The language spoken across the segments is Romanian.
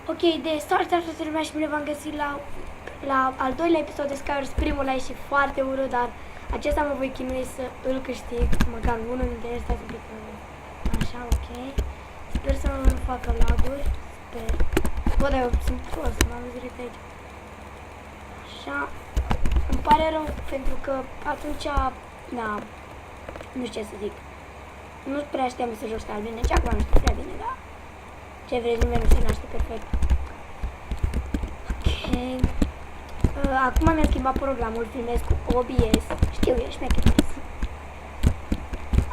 Ok, de start toată lumea și bine v-am găsit la al doilea episod de Skywars. Primul a ieșit foarte urât, dar acesta mă voi chinui să îl câștig, măcar unul dintre ele. Stați un pic. Așa, ok. Sper să nu facă laguri. Sper. Bă, dar eu sunt prost, m-am văzut direct aici. Așa. Îmi pare rău pentru că atunci, na, nu știu ce să zic. Nu prea știam să joc Star bine, nici acum nu știu prea bine, da? Ce vrei, nimeni nu se naște perfect. Ok. Acum mi-am schimbat programul, filmez cu OBS. Știu, e șmecheres.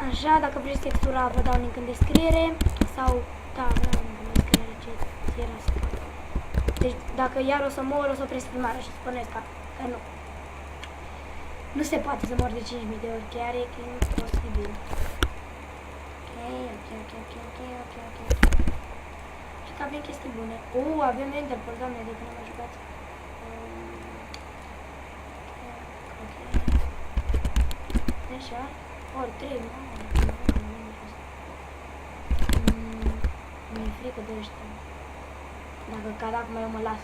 Așa, dacă vreți textura, vă dau link în descriere. Sau, da, vă dau link în descriere ce era să fac. Deci, dacă iar o să mor, o să opresc filmarea și spuneți că nu. Nu se poate să mor de 5.000 de ori, chiar e imposibil. Ok. Și că avem chestii bune. Avem Enderpearl, doamne, de când am mai jucat. Ok. Așa. Ori 3, mi-e frică de ăștia. Dacă cad acum eu mă las.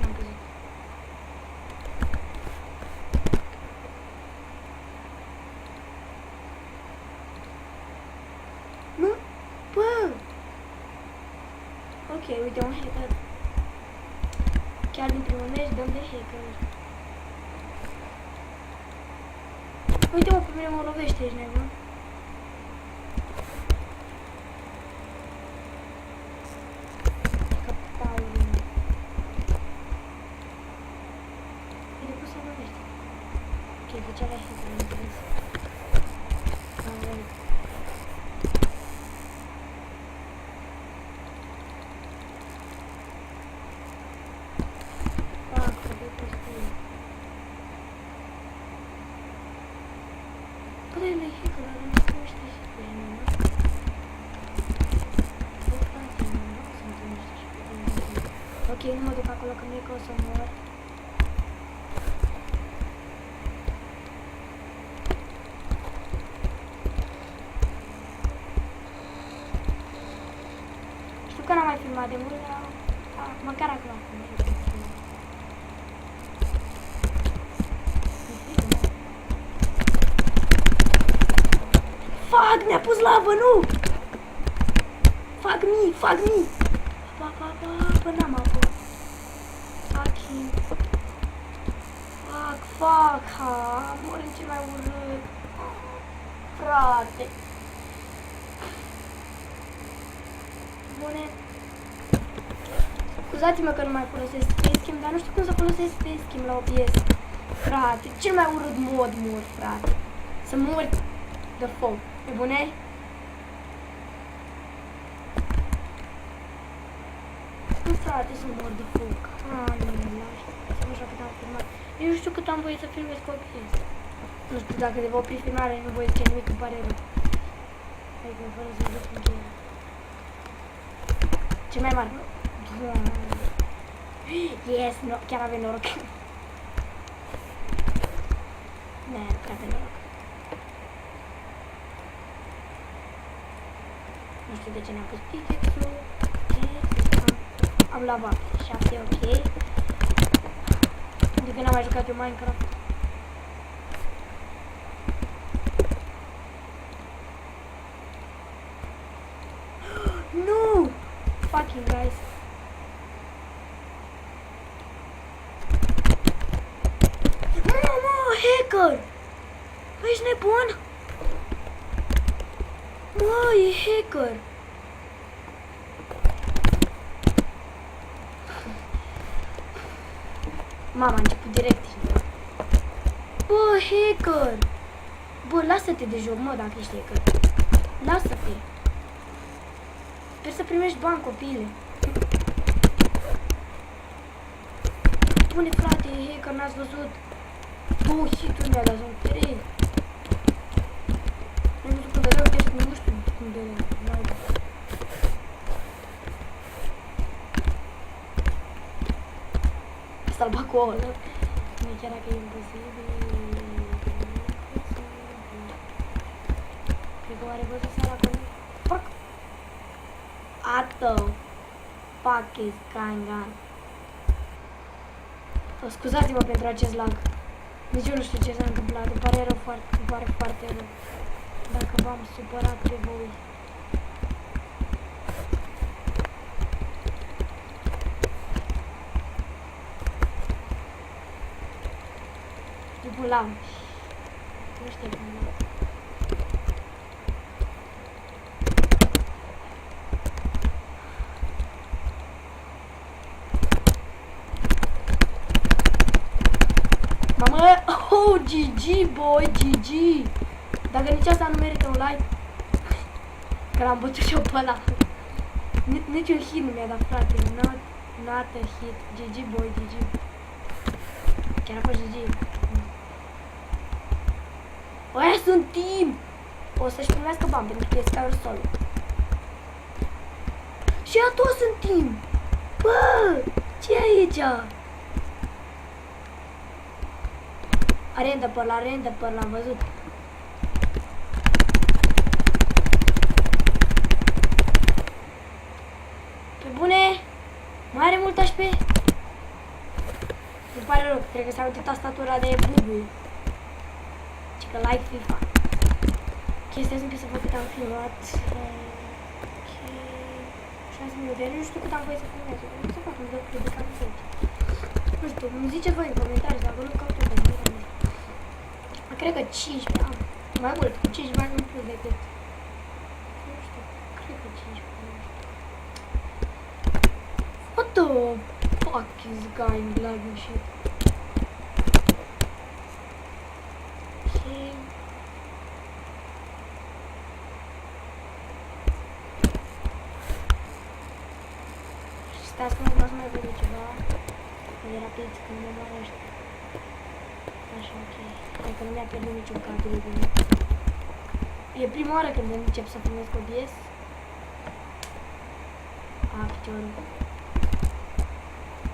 N-am căzut. Nu? Bă! Ok, uite, un hacker. Chiar din primul meci dăm de hacker. Uite, mă, pe mine mă lovește, ești nebun. Ca Paul. Uite, cum se lovește. Ok, deci avea hacker, nu înțeles. Ok, nu mă duc acolo, că nu e că o să mor. Știu că n-am mai filmat de mult, dar măcar acum am filmat. Fuck, mi-a pus lavă, nu! Fuck me! Bă, n-am apă. Fucking. Fuck, mor în cel mai urât. Frate. Bune. Scuzați-mă că nu mai folosesc facecam, dar nu știu cum să folosesc facecam la OBS. Frate, cel mai urât mod mor, frate. Să mor de foc. E bune? Nu, frate, să mor de foc. Nu mă lași. Să nu știu cât am filmat. Eu nu știu cât am voie să filmez cu OBS. Nu știu dacă de vă opri filmarea, nu voi zice nimic, îmi pare rău. Adică fără să văd cum e. Ce mai mare? Yes, no, chiar avem noroc. Ne, chiar avem noroc. Nu știu de ce ne-am pus pickaxe-ul. Am lavat și asta e ok. De când am mai jucat eu Minecraft. Nu! Fucking guys. Mă, hacker! Bă, ești nebun? Mă, e hacker! Mama, a început direct. Bă, hacker! Bă, lasă-te de joc, mă, dacă ești hacker. Lasă-te. Sper să primești bani, copile. Bune, frate, e hacker, n-ați văzut? Bă, hit-ul mi-a dat un trei. Nu știu cum vedeau, uite, nu știu cum vedeau. Asta-l bag cu ouă, nu? Nu chiar dacă e imposibil. Cred că oare văzut seara acolo? Fuck! Atât! fuck is going on? Scuzați-mă pentru acest lag. Nici eu nu știu ce s-a întâmplat. Îmi pare rău foarte, îmi pare foarte rău. Dacă v-am supărat pe voi. Tipul lam. Nu știu cum lam. Mamă, oh, GG, boy, GG. Dacă nici asta nu merită un like, că l-am bătut și eu pe ăla. Niciun hit nu mi-a dat, frate. Not a hit. GG, boy, GG. Chiar a fost GG. Ăia sunt team! O să-și primească bani pentru că e Skyward solo. Și ea toți sunt team! Bă! Ce e aici? Arendă pe l-am văzut. Pe bune? Mai are mult HP? Îmi pare rău, cred că s-a uitat tastatura de bubuie. Și că like FIFA. Chestia sunt să văd cât am filmat. Ok. 6 minute. Nu știu cât am voie să filmez. Nu să fac un video de cam 10. Nu știu, îmi ziceți voi în comentarii dacă nu caut de video. Cred că 15 am. Mai mult, cu 15 ani în plus decât. Nu știu, cred că 15 ani. What the fuck is going lagging shit? Okay. Stați că mă mai vede ceva. E rapid când mă mărește. Așa, ok. Cred că nu mi-a pierdut niciun cadru de mine. E prima oară când încep să filmez OBS. Piciorul.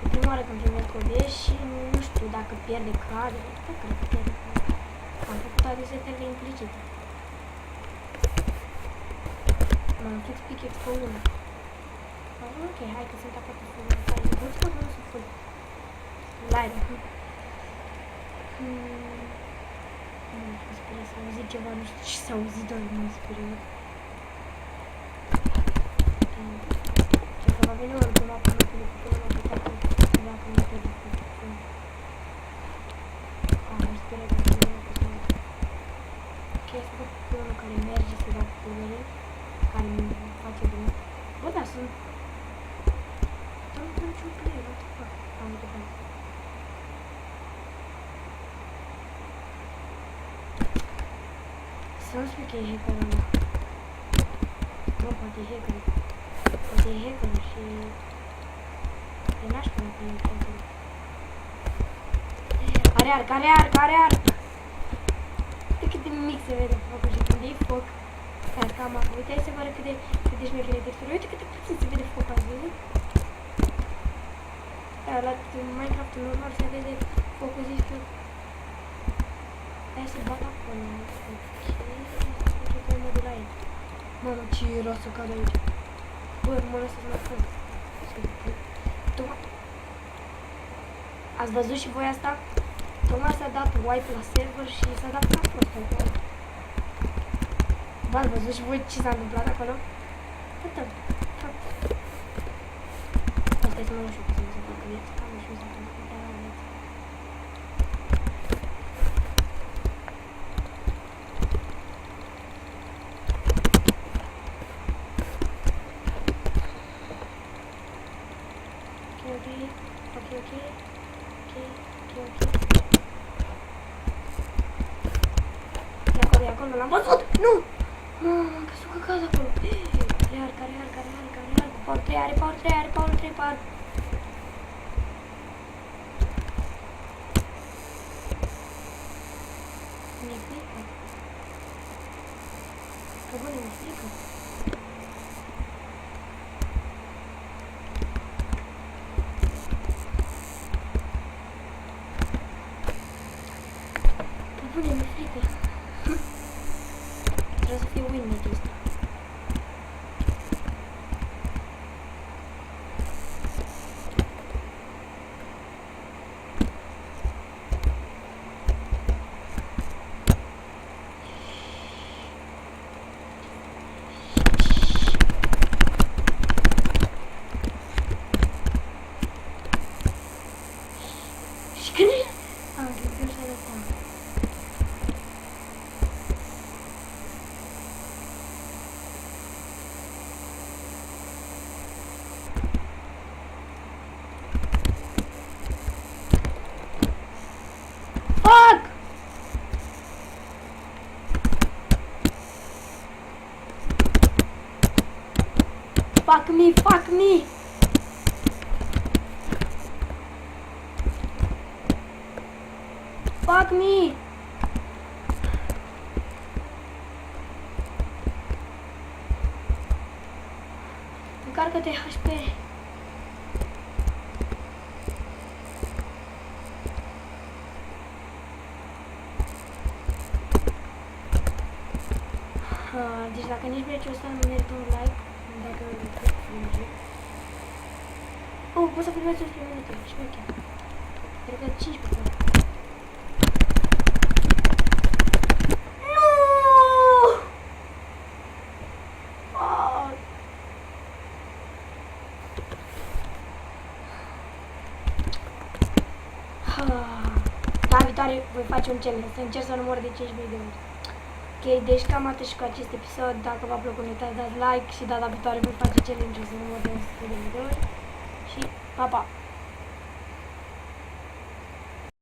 E prima oară când filmez OBS și nu știu dacă pierde cadru. Da, cred că pierde cadru. Am făcut toate setele implicite. M-am fix pickaxe pe 1. Ok, hai că sunt aproape full. Mulți că nu sunt full. Live. Mă speriat să auzit ceva, nu știu ce s-a auzit, doar mă speriat. Cred că va veni oricum acum pe lucrurile la putea că dacă nu pierde cu mă speriat că nu pierde cu mă. Ok, asta că pe unul care merge să dau pulvere, care mi face bine. Bă, da, sunt... Nu niciun player, what the fuck? Am uitat. Să nu spui că e hackerul ăla. Nu, poate e hackerul. Poate e hackerul și... E nașpa dacă e hackerul. Are arc, are arc, are arc! Uite cât de mic se vede focul și când e foc. Stai, cam acum. Uite, hai să vă arăt cât de șmechere de textură. Uite cât de puțin se vede focul, ați văzut? Da, la Minecraft-ul normal se vede focul, zici tu. Hai să bat acolo. Mamă, ce era să cad aici. Bă, mă lăsă să mă fân. Ați văzut și voi asta? Tocmai s-a dat wipe la server și s-a dat ca prost acolo. Bă, ați văzut și voi ce s-a întâmplat acolo? Uite, fac. Asta e să mă nu știu cum să fac viața. Nu știu să fac viața. Acolo l-am văzut! Nu! Mamă, că s-o căcat acolo! Are power 3, are power 3, are power 3, power. Mi-e frică. Că bune, mi-e frică. Că bune, mi-e frică. Trebuie să fie win-mate ăsta. Fuck me, fuck me! Fuck me! Încarcă-te HP! Deci dacă nici meciul ăsta nu merită un like, dacă nu filmezi. Poți să filmezi 11 minute, șmecher. Cred că 15 minute. Data viitoare voi face un challenge, să încerc să număr de 15 de ori. Ok, deci cam atât și cu acest episod. Dacă v-a plăcut, nu uitați dați like și data viitoare voi face challenge-ul să număr de 100 de ori. Și pa, pa!